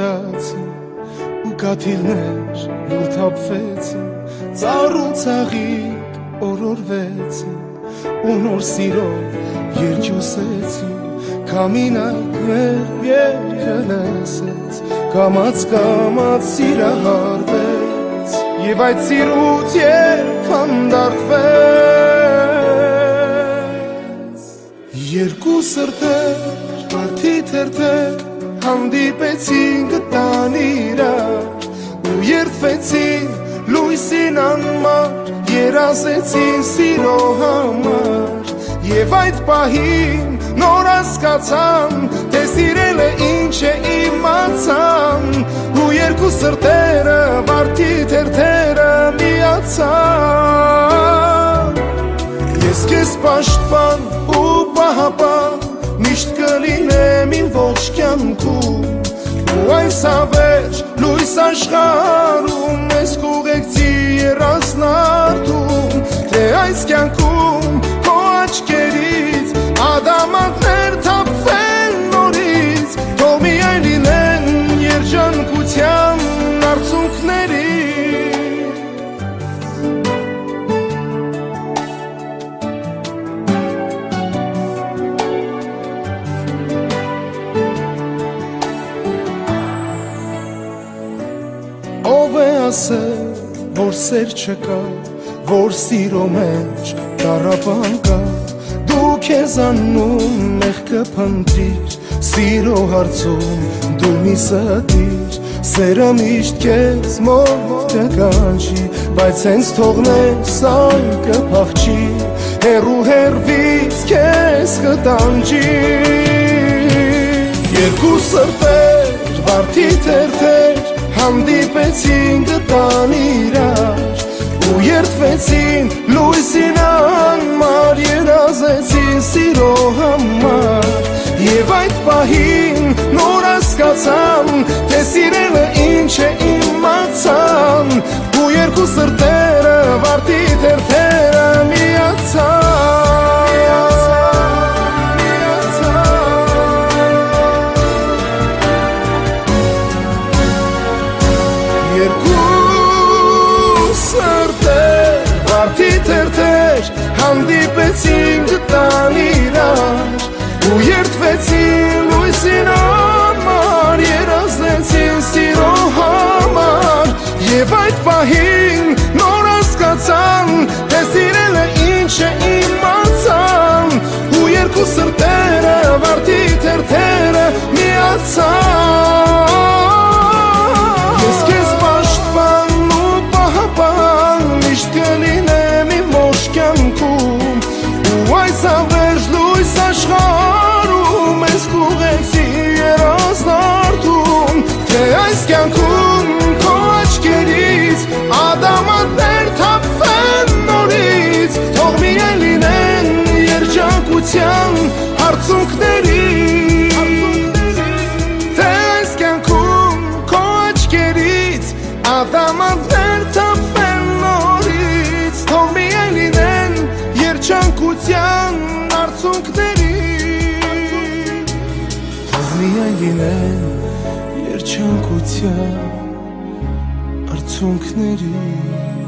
մտածի ու կաթիլներ լուր թափվեցին, ծառ ու ցաղիկ օրորվեցին ու նոր սիրով երկյուսեցին, քամինակ մեր երգը լսեց, կամաց սիրահարվեց եւ այդ սիրուց երբ հանդարտվեց, երկու սրտեր վարդի թերթեր հանդիպեցին գտան իրար ու երդվեցին լույսին անմար, երազեցին սիրո համար եւ այդ պահին նոր հասկացան, թե սիրելը ինչ է իմացան ու երկու սրտերը վարդի թերթերը միացան, ես քեզ պաշտպան ու պահապան միշտ կլինեմ իմ ողջ կյանքում ու այս ավեջ լույս աշխարհում ես կուղեկցի երազնարդում, թե այս կյանքում քո աչքերից ադամանդներ թափվեն նորից, թող միայն լինեն երջանկության արցունքների։ Ով է ասել, որ սեր չկա, որ սիրո մեջ տառապան կա, դու քեզ անում մեղքը փնտրիր, սիրո հարցում դու մի սատիր, սերը միշտ քեզ մոտ կանչի, բայց հենց թողնես այն կփախչի, հեռու հեռվից քեզ կտանջի, երկու սրտեր վարդի թերթեր հանդիպեցին գտան իրար ու երդվեցին լույսին անմար, երազեցին սիրո համար եւ այդ պահին նոր հասկացան, թե սիրելը ինչ է իմացան ու երկու սրտերը վարդի թերթերը միացան, հանդիպեցին գտան իրար ու երդվեցին լույսին անմար, երազեցին սիրո համար եւ այդ պահին նոր հասկացան, թե սիրելը ինչ է իմացան ու երկու սրտերը վարդի թերթերը միացան, ես քեզ պաշտպան ու պահապան միշտ կլինեմ իմ ողջ կյանքում ու այս ավերջ լույս աշխարհում ես կուղեկցի երազնարդում, թե այս կյանքում քո աչքերից ադամանդներ թափվեն նորից, թող միայն լինեն երջանկության արցունքների, թե այս կյանքում քո աչքերից ադամանդներ թափվեն նորից, թող միայն լինեն երջանկության արցունքների, թող միայն լինեն երջանկության արցունքների։